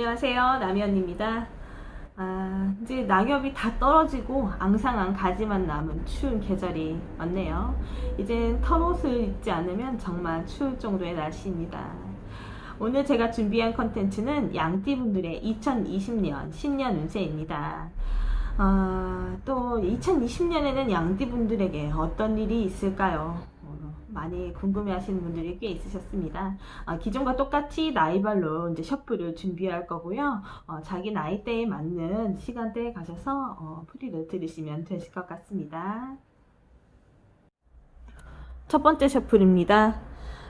안녕하세요. 남현입니다. 이제 낙엽이 다 떨어지고 앙상한 가지만 남은 추운 계절이 왔네요. 이젠 털옷을 입지 않으면 정말 추울 정도의 날씨입니다. 오늘 제가 준비한 컨텐츠는 양띠분들의 2020년 신년 운세입니다. 또 2020년에는 양띠분들에게 어떤 일이 있을까요? 많이 궁금해하시는 분들이 꽤 있으셨습니다. 기존과 똑같이 나이별로 이제 셔플을 준비할 거고요. 자기 나이대에 맞는 시간대에 가셔서 풀이를 들으시면 되실 것 같습니다. 첫 번째 셔플입니다.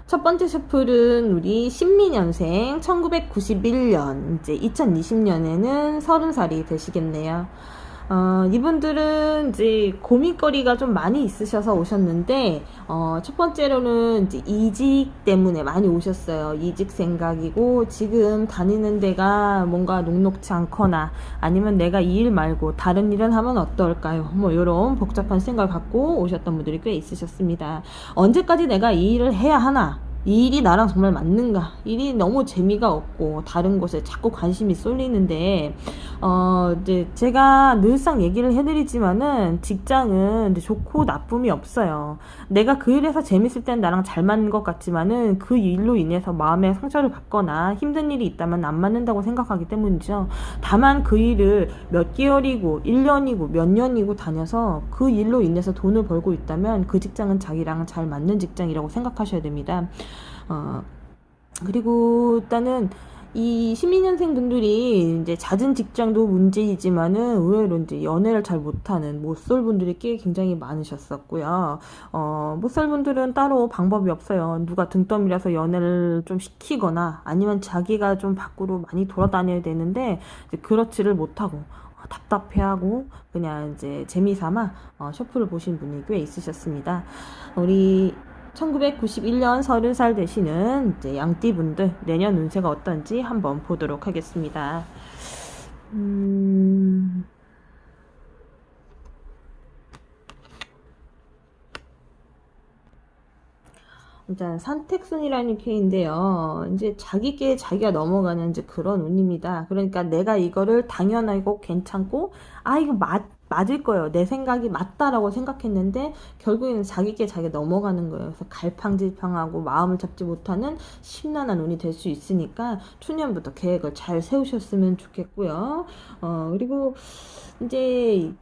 첫 번째 셔플은 우리 신민년생 1991년 이제 2020년에는 30살이 되시겠네요. 이분들은 이제 고민거리가 좀 많이 있으셔서 오셨는데, 첫 번째로는 이제 이직 때문에 많이 오셨어요. 이직 생각이고, 지금 다니는 데가 뭔가 녹록치 않거나, 아니면 내가 이 일 말고 다른 일을 하면 어떨까요? 뭐, 이런 복잡한 생각을 갖고 오셨던 분들이 꽤 있으셨습니다. 언제까지 내가 이 일을 해야 하나? 이 일이 나랑 정말 맞는가? 일이 너무 재미가 없고 다른 곳에 자꾸 관심이 쏠리는데 이제 제가 늘상 얘기를 해드리지만은 직장은 이제 좋고 나쁨이 없어요. 내가 그 일에서 재밌을 땐 나랑 잘 맞는 것 같지만은 그 일로 인해서 마음에 상처를 받거나 힘든 일이 있다면 안 맞는다고 생각하기 때문이죠. 다만 그 일을 몇 개월이고 1년이고 몇 년이고 다녀서 그 일로 인해서 돈을 벌고 있다면 그 직장은 자기랑 잘 맞는 직장이라고 생각하셔야 됩니다. 그리고 일단은 이 12년생 분들이 이제 잦은 직장도 문제이지만은 의외로 이제 연애를 잘 못하는 못쏠 분들이 꽤 굉장히 많으셨었고요. 못쏠 분들은 따로 방법이 없어요. 누가 등 떠밀어서 연애를 좀 시키거나 아니면 자기가 좀 밖으로 많이 돌아다녀야 되는데 이제 그렇지를 못하고 답답해하고 그냥 이제 재미삼아 셔플을 보신 분이 꽤 있으셨습니다. 우리 1991년 30살 되시는 이제 양띠분들 내년 운세가 어떤지 한번 보도록 하겠습니다. 일단 선택순이라는 쾌인데요. 이제 자기께 자기가 넘어가는 이제 그런 운입니다. 그러니까 내가 이거를 당연하고 괜찮고 이거 맞을 거예요. 내 생각이 맞다라고 생각했는데 결국에는 자기께 자기가 넘어가는 거예요. 그래서 갈팡질팡하고 마음을 잡지 못하는 심란한 운이 될 수 있으니까 초년부터 계획을 잘 세우셨으면 좋겠고요. 그리고 이제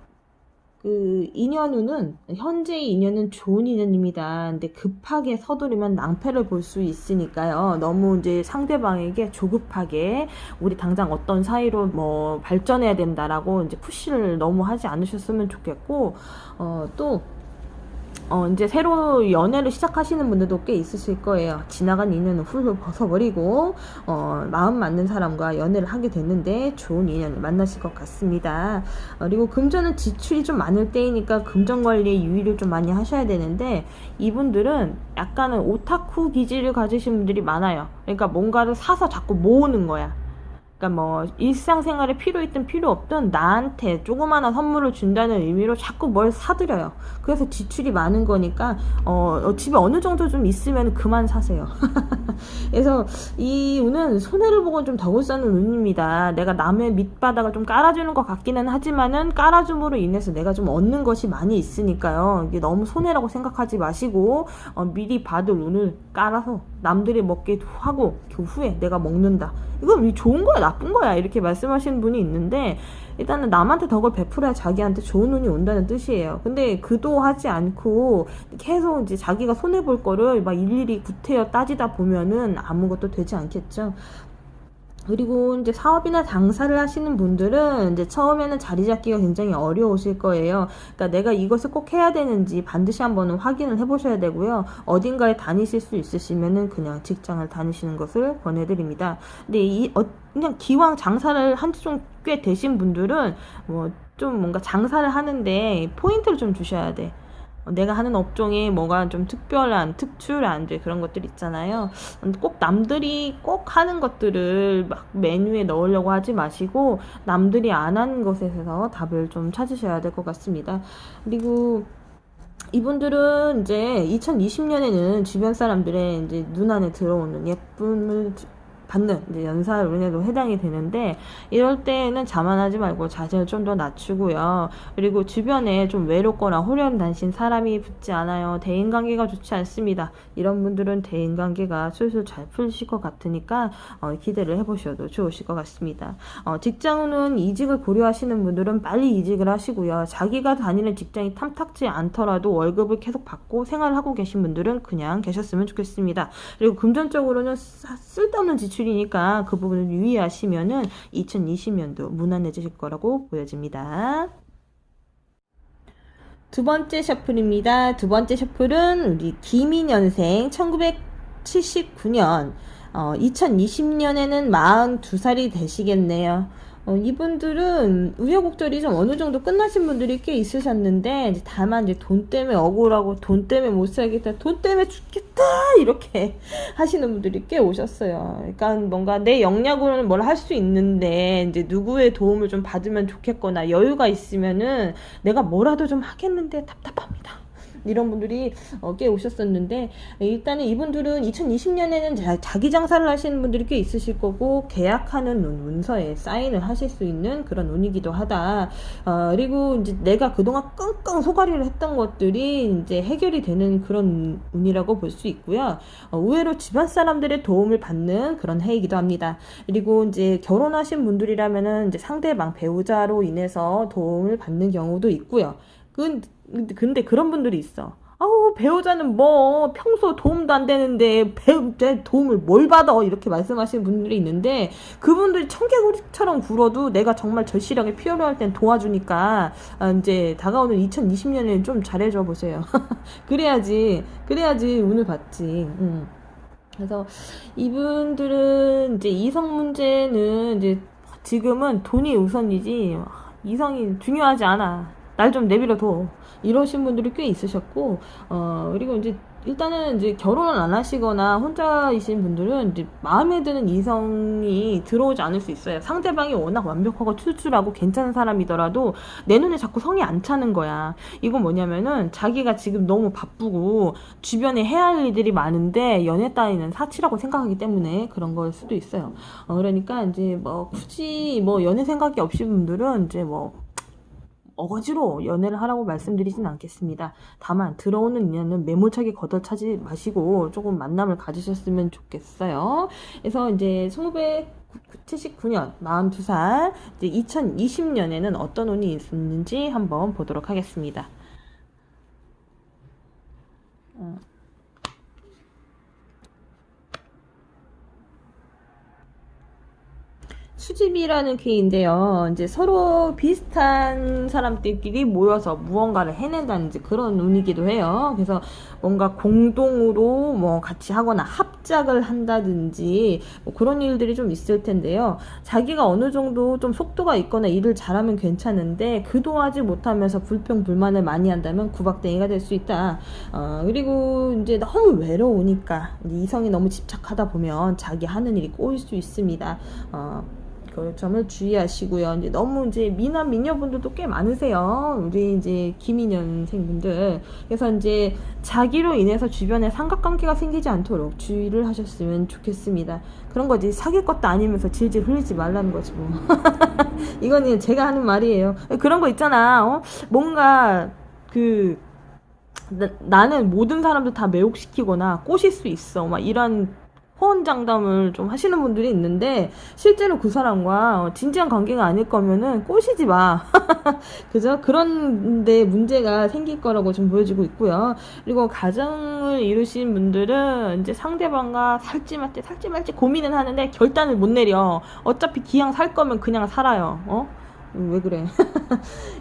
그 인연운은 현재의 인연은 좋은 인연입니다. 근데 급하게 서두르면 낭패를 볼 수 있으니까요. 너무 이제 상대방에게 조급하게 우리 당장 어떤 사이로 뭐 발전해야 된다라고 이제 푸시를 너무 하지 않으셨으면 좋겠고 또 이제 새로 연애를 시작하시는 분들도 꽤 있으실 거예요. 지나간 인연은 훌훌 벗어버리고, 마음 맞는 사람과 연애를 하게 됐는데 좋은 인연을 만나실 것 같습니다. 그리고 금전은 지출이 좀 많을 때이니까 금전 관리에 유의를 좀 많이 하셔야 되는데, 이분들은 약간은 오타쿠 기질을 가지신 분들이 많아요. 그러니까 뭔가를 사서 자꾸 모으는 거야. 그러니까 뭐 일상생활에 필요 있든 필요 없든 나한테 조그마한 선물을 준다는 의미로 자꾸 뭘 사드려요. 그래서 지출이 많은 거니까 집에 어느 정도 좀 있으면 그만 사세요. 그래서 이 운은 손해를 보고 좀 덕을 쌓는 운입니다. 내가 남의 밑바닥을 좀 깔아주는 것 같기는 하지만은 깔아줌으로 인해서 내가 좀 얻는 것이 많이 있으니까요. 이게 너무 손해라고 생각하지 마시고 미리 받을 운을 깔아서 남들이 먹게 하고 그 후에 내가 먹는다. 이건 좋은 거야 나쁜 거야 이렇게 말씀하시는 분이 있는데 일단은 남한테 덕을 베풀어야 자기한테 좋은 운이 온다는 뜻이에요. 근데 그도하지 않고 계속 이제 자기가 손해볼 거를 막 일일이 구태여 따지다 보면은 아무것도 되지 않겠죠. 그리고 이제 사업이나 장사를 하시는 분들은 이제 처음에는 자리 잡기가 굉장히 어려우실 거예요. 그러니까 내가 이것을 꼭 해야 되는지 반드시 한번은 확인을 해보셔야 되고요. 어딘가에 다니실 수 있으시면은 그냥 직장을 다니시는 것을 권해드립니다. 근데 그냥 기왕 장사를 한 지 좀 꽤 되신 분들은 뭐 좀 뭔가 장사를 하는데 포인트를 좀 주셔야 돼. 내가 하는 업종에 뭐가 좀 특출한 이제 그런 것들 있잖아요. 꼭 남들이 꼭 하는 것들을 막 메뉴에 넣으려고 하지 마시고 남들이 안 하는 것에서 답을 좀 찾으셔야 될 것 같습니다. 그리고 이분들은 이제 2020년에는 주변 사람들의 이제 눈 안에 들어오는 예쁨을 받는 이제 연살운에도 해당이 되는데, 이럴 때는 자만하지 말고 자신을 좀 더 낮추고요. 그리고 주변에 좀 외롭거나 홀연단신 사람이 붙지 않아요. 대인관계가 좋지 않습니다. 이런 분들은 대인관계가 술술 잘 풀리실 것 같으니까 기대를 해보셔도 좋으실 것 같습니다. 직장은 이직을 고려하시는 분들은 빨리 이직을 하시고요. 자기가 다니는 직장이 탐탁지 않더라도 월급을 계속 받고 생활을 하고 계신 분들은 그냥 계셨으면 좋겠습니다. 그리고 금전적으로는 쓸데없는 지출이니까 그 부분을 유의하시면은 2020년도 무난해지실 거라고 보여집니다. 두 번째 셔플입니다. 두 번째 셔플은 우리 기민년생 1979년 2020년에는 42살이 되시겠네요. 이분들은 우여곡절이 좀 어느 정도 끝나신 분들이 꽤 있으셨는데, 이제 다만 이제 돈 때문에 억울하고, 돈 때문에 못 살겠다, 돈 때문에 죽겠다, 이렇게 하시는 분들이 꽤 오셨어요. 그러니까 뭔가 내 역량으로는 뭘 할 수 있는데, 이제 누구의 도움을 좀 받으면 좋겠거나, 여유가 있으면은 내가 뭐라도 좀 하겠는데 답답합니다. 이런 분들이 꽤 오셨었는데, 일단은 이분들은 2020년에는 자기 장사를 하시는 분들이 꽤 있으실 거고, 계약하는 문서에 사인을 하실 수 있는 그런 운이기도 하다. 그리고 이제 내가 그동안 끙끙 소가리를 했던 것들이 이제 해결이 되는 그런 운이라고 볼 수 있고요. 의외로 집안 사람들의 도움을 받는 그런 해이기도 합니다. 그리고 이제 결혼하신 분들이라면은 이제 상대방 배우자로 인해서 도움을 받는 경우도 있고요. 근데 그런 분들이 있어. 아우, 배우자는 뭐 평소 도움도 안 되는데 배우자 도움을 뭘 받아, 이렇게 말씀하시는 분들이 있는데, 그분들이 청개구리처럼 굴어도 내가 정말 절실하게 필요할 땐 도와주니까 이제 다가오는 2020년에 좀 잘해줘 보세요. 그래야지 운을 받지. 그래서 이분들은 이제 이성 문제는 이제 지금은 돈이 우선이지 이성이 중요하지 않아, 날 좀 내버려둬, 이러신 분들이 꽤 있으셨고, 그리고 이제 일단은 이제 결혼을 안 하시거나 혼자이신 분들은 이제 마음에 드는 이성이 들어오지 않을 수 있어요. 상대방이 워낙 완벽하고 출출하고 괜찮은 사람이더라도 내 눈에 자꾸 성이 안 차는 거야. 이건 뭐냐면은 자기가 지금 너무 바쁘고 주변에 해야 할 일들이 많은데 연애 따위는 사치라고 생각하기 때문에 그런 걸 수도 있어요. 그러니까 이제 뭐 굳이 뭐 연애 생각이 없이 분들은 이제 뭐 어거지로 연애를 하라고 말씀드리진 않겠습니다. 다만 들어오는 인연은 매몰차게 걷어차지 마시고 조금 만남을 가지셨으면 좋겠어요. 그래서 이제 1979년 42살, 이제 2020년에는 어떤 운이 있었는지 한번 보도록 하겠습니다. 수집이라는 케이인데요. 이제 서로 비슷한 사람들끼리 모여서 무언가를 해낸다는 이제 그런 운이기도 해요. 그래서 뭔가 공동으로 뭐 같이 하거나 합작을 한다든지 뭐 그런 일들이 좀 있을 텐데요. 자기가 어느 정도 좀 속도가 있거나 일을 잘하면 괜찮은데 그도하지 못하면서 불평불만을 많이 한다면 구박댕이가 될 수 있다. 그리고 이제 너무 외로우니까 이성이 너무 집착하다 보면 자기 하는 일이 꼬일 수 있습니다. 그 점을 주의하시고요. 이제 너무 이제 미남 미녀분들도 꽤 많으세요. 우리 이제 기민년생분들. 그래서 이제 자기로 인해서 주변에 삼각관계가 생기지 않도록 주의를 하셨으면 좋겠습니다. 그런 거지. 사귈 것도 아니면서 질질 흘리지 말라는 거지 뭐. 이거는 제가 하는 말이에요. 그런 거 있잖아. 뭔가 그 나는 모든 사람들 다 매혹시키거나 꼬실 수 있어, 막 이런 호언장담을 좀 하시는 분들이 있는데, 실제로 그 사람과 진지한 관계가 아닐 거면은 꼬시지 마. 그죠? 그런데 문제가 생길 거라고 좀 보여지고 있고요. 그리고 가정을 이루신 분들은 이제 상대방과 살지 말지 고민은 하는데 결단을 못 내려. 어차피 기왕 살 거면 그냥 살아요. 왜 그래?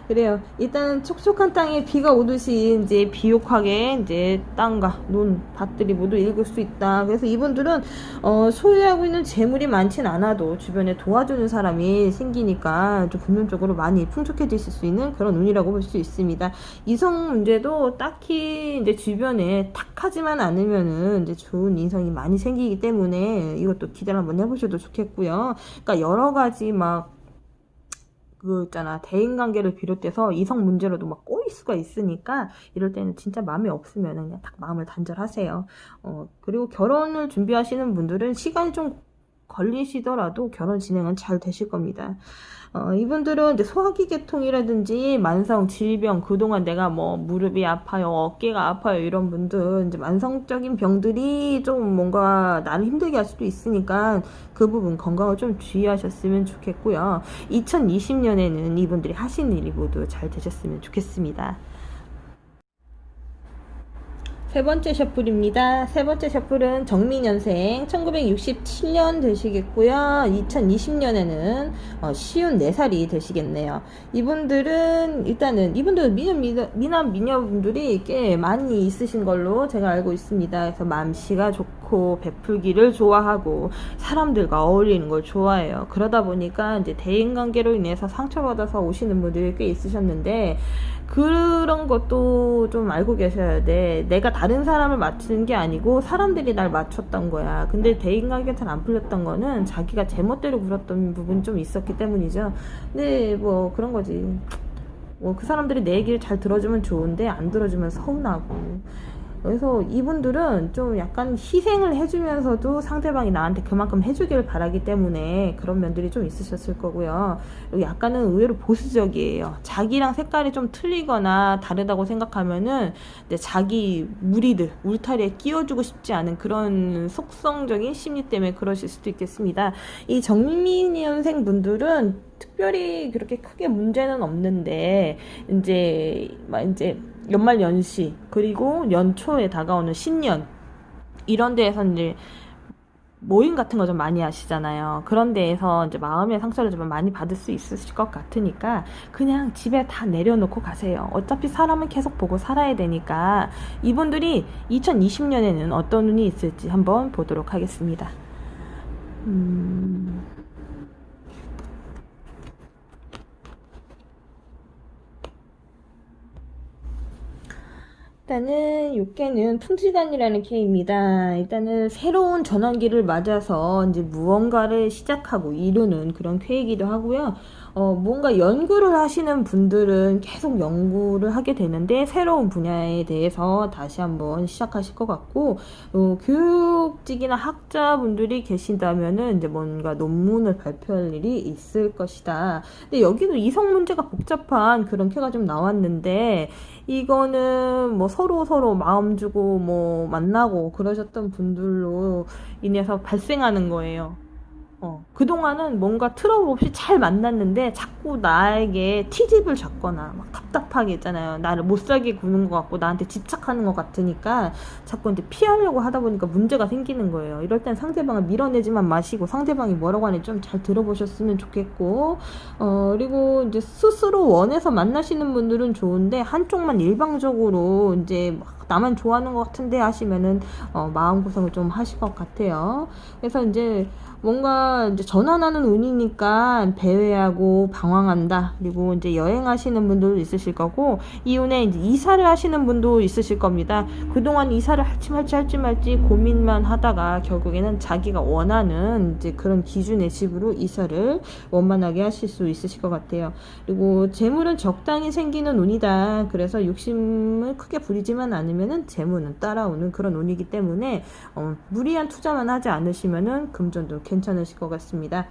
그래요. 일단은 촉촉한 땅에 비가 오듯이 이제 비옥하게 이제 땅과 논, 밭들이 모두 읽을 수 있다. 그래서 이분들은 소유하고 있는 재물이 많진 않아도 주변에 도와주는 사람이 생기니까 좀 금전적으로 많이 풍족해지실 수 있는 그런 운이라고 볼 수 있습니다. 이성 문제도 딱히 이제 주변에 탁하지만 않으면은 이제 좋은 이성이 많이 생기기 때문에 이것도 기대를 한번 해보셔도 좋겠고요. 그러니까 여러 가지 막 그 있잖아, 대인관계를 비롯해서 이성 문제로도 막 꼬일 수가 있으니까 이럴 때는 진짜 마음이 없으면 그냥 딱 마음을 단절하세요. 그리고 결혼을 준비하시는 분들은 시간이 좀 걸리시더라도 결혼 진행은 잘 되실 겁니다. 이분들은 이제 소화기 계통이라든지 만성 질병, 그동안 내가 뭐 무릎이 아파요, 어깨가 아파요, 이런 분들, 이제 만성적인 병들이 좀 뭔가 나를 힘들게 할 수도 있으니까 그 부분 건강을 좀 주의하셨으면 좋겠고요. 2020년에는 이분들이 하신 일이 모두 잘 되셨으면 좋겠습니다. 세 번째 셔플입니다. 세 번째 셔플은 정민년생 1967년 되시겠고요. 2020년에는 쉬운 4살이 되시겠네요. 이분들은 일단은 이분들은 미남 미녀분들이 꽤 많이 있으신 걸로 제가 알고 있습니다. 그래서 마음씨가 좋고 베풀기를 좋아하고 사람들과 어울리는 걸 좋아해요. 그러다 보니까 이제 대인관계로 인해서 상처받아서 오시는 분들이 꽤 있으셨는데 그런 것도 좀 알고 계셔야 돼. 내가 다른 사람을 맞추는 게 아니고 사람들이 날 맞췄던 거야. 근데 대인관계가 잘 안 풀렸던 거는 자기가 제멋대로 굴었던 부분이 좀 있었기 때문이죠. 근데 뭐 그런 거지. 뭐 그 사람들이 내 얘기를 잘 들어주면 좋은데 안 들어주면 서운하고. 그래서 이분들은 좀 약간 희생을 해주면서도 상대방이 나한테 그만큼 해주기를 바라기 때문에 그런 면들이 좀 있으셨을 거고요. 그리고 약간은 의외로 보수적이에요. 자기랑 색깔이 좀 틀리거나 다르다고 생각하면은 자기 무리들, 울타리에 끼워주고 싶지 않은 그런 속성적인 심리 때문에 그러실 수도 있겠습니다. 이 정민이년생 분들은 특별히 그렇게 크게 문제는 없는데 이제 연말 연시 그리고 연초에 다가오는 신년 이런 데에서 이제 모임 같은 거 좀 많이 하시잖아요. 그런 데에서 이제 마음의 상처를 좀 많이 받을 수 있으실 것 같으니까 그냥 집에 다 내려놓고 가세요. 어차피 사람은 계속 보고 살아야 되니까 이분들이 2020년에는 어떤 운이 있을지 한번 보도록 하겠습니다. 일단은 요께는 풍지간이라는 K입니다. 일단은 새로운 전환기를 맞아서 이제 무언가를 시작하고 이루는 그런 K이기도 하고요. 뭔가 연구를 하시는 분들은 계속 연구를 하게 되는데 새로운 분야에 대해서 다시 한번 시작하실 것 같고, 교육직이나 학자분들이 계신다면은 이제 뭔가 논문을 발표할 일이 있을 것이다. 근데 여기도 이성 문제가 복잡한 그런 K가 좀 나왔는데 이거는 뭐 서로 마음 주고 뭐 만나고 그러셨던 분들로 인해서 발생하는 거예요. 그동안은 뭔가 트러블 없이 잘 만났는데 자꾸 나에게 티집을 잡거나 막 답답하게 있잖아요. 나를 못 살게 구는 것 같고 나한테 집착하는 것 같으니까 자꾸 이제 피하려고 하다 보니까 문제가 생기는 거예요. 이럴 땐 상대방을 밀어내지만 마시고 상대방이 뭐라고 하는지 좀 잘 들어보셨으면 좋겠고, 그리고 이제 스스로 원해서 만나시는 분들은 좋은데 한쪽만 일방적으로 이제 막 나만 좋아하는 것 같은데 하시면은 마음고생을 좀 하실 것 같아요. 그래서 이제 뭔가 이제 전환하는 운이니까 배회하고 방황한다. 그리고 이제 여행하시는 분도 있으실 거고 이운에 이제 이사를 하시는 분도 있으실 겁니다. 그동안 이사를 할지 말지 고민만 하다가 결국에는 자기가 원하는 이제 그런 기준의 집으로 이사를 원만하게 하실 수 있으실 것 같아요. 그리고 재물은 적당히 생기는 운이다. 그래서 욕심을 크게 부리지만 않으면은 재물은 따라오는 그런 운이기 때문에 무리한 투자만 하지 않으시면은 금전도 괜찮으실 것 같습니다.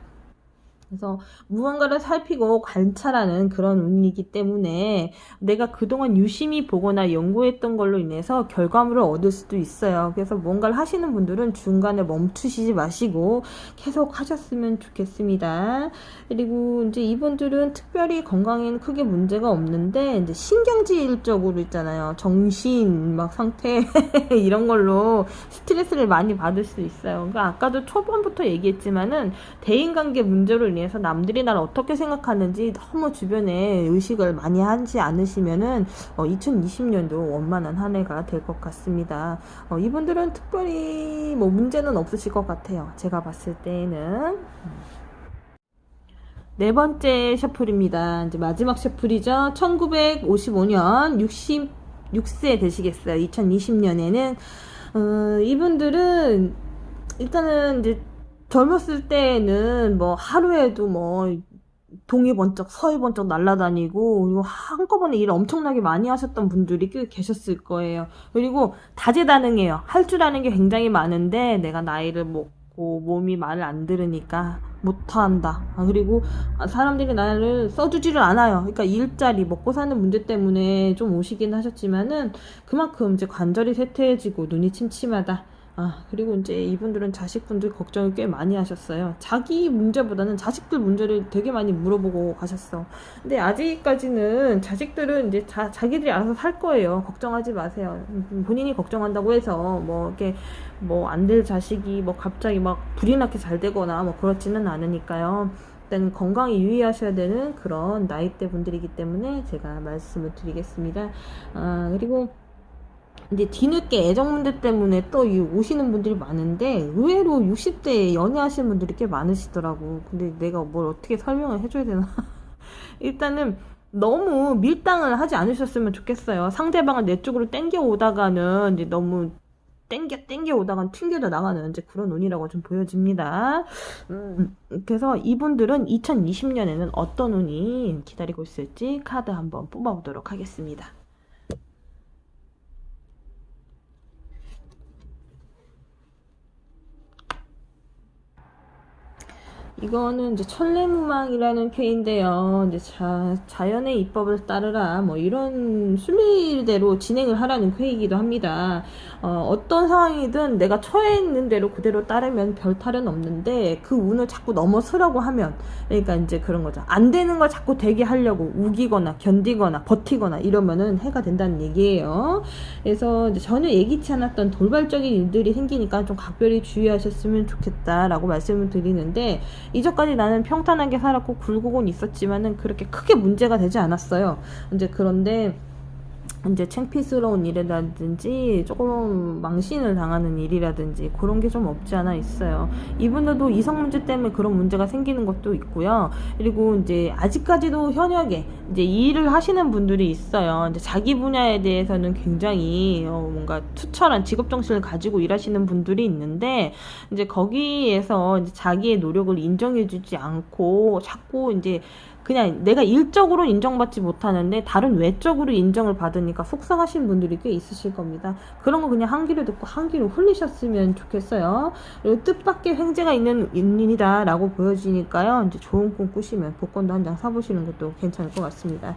그래서 무언가를 살피고 관찰하는 그런 운이기 때문에 내가 그동안 유심히 보거나 연구했던 걸로 인해서 결과물을 얻을 수도 있어요. 그래서 뭔가를 하시는 분들은 중간에 멈추시지 마시고 계속 하셨으면 좋겠습니다. 그리고 이제 이분들은 특별히 건강에는 크게 문제가 없는데 이제 신경질적으로 있잖아요. 정신 막 상태 이런 걸로 스트레스를 많이 받을 수 있어요. 그러니까 아까도 초반부터 얘기했지만은 대인관계 문제로 인해서 남들이 나를 어떻게 생각하는지 너무 주변에 의식을 많이 하지 않으시면은 2020년도 원만한 한 해가 될 것 같습니다. 이분들은 특별히 뭐 문제는 없으실 것 같아요. 제가 봤을 때는. 네 번째 셔플입니다. 이제 마지막 셔플이죠. 1955년 66세 되시겠어요. 2020년에는 이분들은 일단은 이제 젊었을 때에는 뭐 하루에도 뭐 동이 번쩍 서이 번쩍 날아다니고 그리고 한꺼번에 일을 엄청나게 많이 하셨던 분들이 꽤 계셨을 거예요. 그리고 다재다능해요. 할 줄 아는 게 굉장히 많은데 내가 나이를 먹고 않고 몸이 말을 안 들으니까 못한다. 그리고 사람들이 나를 써주지를 않아요. 그러니까 일자리 먹고 사는 문제 때문에 좀 오시긴 하셨지만은 그만큼 이제 관절이 쇠퇴해지고 눈이 침침하다. 그리고 이제 이분들은 자식분들 걱정을 꽤 많이 하셨어요. 자기 문제보다는 자식들 문제를 되게 많이 물어보고 가셨어. 근데 아직까지는 자식들은 이제 자기들이 알아서 살 거예요. 걱정하지 마세요. 본인이 걱정한다고 해서 뭐 이렇게 뭐 안 될 자식이 뭐 갑자기 막 불이 나게 잘 되거나 뭐 그렇지는 않으니까요. 일단 건강에 유의하셔야 되는 그런 나이대 분들이기 때문에 제가 말씀을 드리겠습니다. 그리고 이제 뒤늦게 애정 문제 때문에 또 오시는 분들이 많은데 의외로 60대에 연애하시는 분들이 꽤 많으시더라고. 근데 내가 뭘 어떻게 설명을 해줘야 되나? 일단은 너무 밀당을 하지 않으셨으면 좋겠어요. 상대방을 내 쪽으로 땡겨 오다가는 이제 너무 땡겨 오다가 튕겨져 나가는 이제 그런 운이라고 좀 보여집니다. 그래서 이분들은 2020년에는 어떤 운이 기다리고 있을지 카드 한번 뽑아보도록 하겠습니다. 이거는 이제 천례무망이라는 쾌인데요. 이제 자연의 이법을 따르라 뭐 이런 순리대로 진행을 하라는 쾌이기도 합니다. 어떤 상황이든 내가 처해 있는 대로 그대로 따르면 별 탈은 없는데 그 운을 자꾸 넘어서려고 하면, 그러니까 이제 그런 거죠. 안 되는 걸 자꾸 되게 하려고 우기거나 견디거나 버티거나 이러면은 해가 된다는 얘기예요. 그래서 이제 전혀 예기치 않았던 돌발적인 일들이 생기니까 좀 각별히 주의하셨으면 좋겠다라고 말씀을 드리는데, 이전까지 나는 평탄하게 살았고 굴곡은 있었지만은 그렇게 크게 문제가 되지 않았어요. 이제 그런데 이제 창피스러운 일이라든지 조금 망신을 당하는 일이라든지 그런 게 좀 없지 않아 있어요. 이분들도 이성 문제 때문에 그런 문제가 생기는 것도 있고요. 그리고 이제 아직까지도 현역에 이제 이 일을 하시는 분들이 있어요. 이제 자기 분야에 대해서는 굉장히 뭔가 투철한 직업 정신을 가지고 일하시는 분들이 있는데, 이제 거기에서 이제 자기의 노력을 인정해주지 않고 자꾸 이제 그냥 내가 일적으로 인정받지 못하는데 다른 외적으로 인정을 받으니까 속상하신 분들이 꽤 있으실 겁니다. 그런 거 그냥 한 귀로 듣고 한 귀로 흘리셨으면 좋겠어요. 그리고 뜻밖의 횡재가 있는 인이다 라고 보여지니까요. 이제 좋은 꿈 꾸시면 복권도 한 장 사보시는 것도 괜찮을 것 같습니다.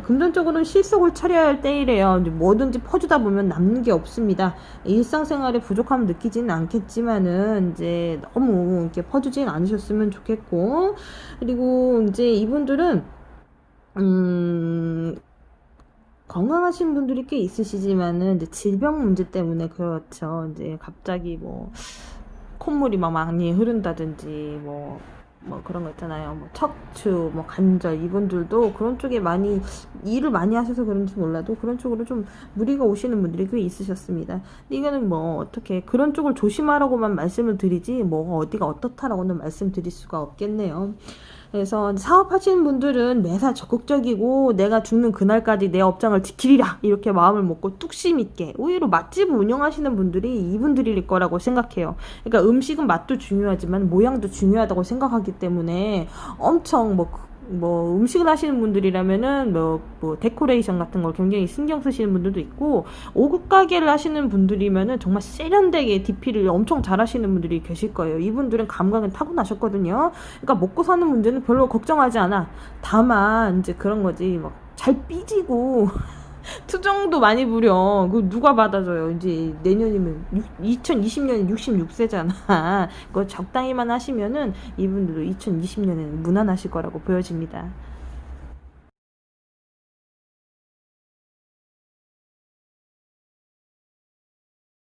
금전적으로는 실속을 차려야 할 때이래요. 이제 뭐든지 퍼주다 보면 남는 게 없습니다. 일상생활에 부족함을 느끼지는 않겠지만은 이제 너무 이렇게 퍼주진 않으셨으면 좋겠고, 그리고 이제 이분들은 건강하신 분들이 꽤 있으시지만은 이제 질병 문제 때문에 그렇죠. 이제 갑자기 뭐 콧물이 막 많이 흐른다든지 뭐 그런 거 있잖아요. 뭐 척추, 뭐 관절, 이분들도 그런 쪽에 많이 일을 많이 하셔서 그런지 몰라도 그런 쪽으로 좀 무리가 오시는 분들이 꽤 있으셨습니다. 근데 이거는 뭐 어떻게 그런 쪽을 조심하라고만 말씀을 드리지 뭐 어디가 어떻다라고는 말씀드릴 수가 없겠네요. 그래서 사업하시는 분들은 매사 적극적이고 내가 죽는 그날까지 내 업장을 지키리라 이렇게 마음을 먹고 뚝심 있게, 오히려 맛집을 운영하시는 분들이 이분들일 거라고 생각해요. 그러니까 음식은 맛도 중요하지만 모양도 중요하다고 생각하기 때문에 엄청 뭐 음식을 하시는 분들이라면은 뭐 데코레이션 같은 걸 굉장히 신경 쓰시는 분들도 있고, 5급 가게를 하시는 분들이면은 정말 세련되게 DP를 엄청 잘 하시는 분들이 계실 거예요. 이분들은 감각은 타고나셨거든요. 그러니까 먹고 사는 문제는 별로 걱정하지 않아. 다만 이제 그런 거지, 막 잘 삐지고 투정도 많이 부려. 그 누가 받아줘요. 이제 내년이면 2020년에 66세잖아. 그거 적당히만 하시면은 이분들도 2020년에는 무난하실 거라고 보여집니다.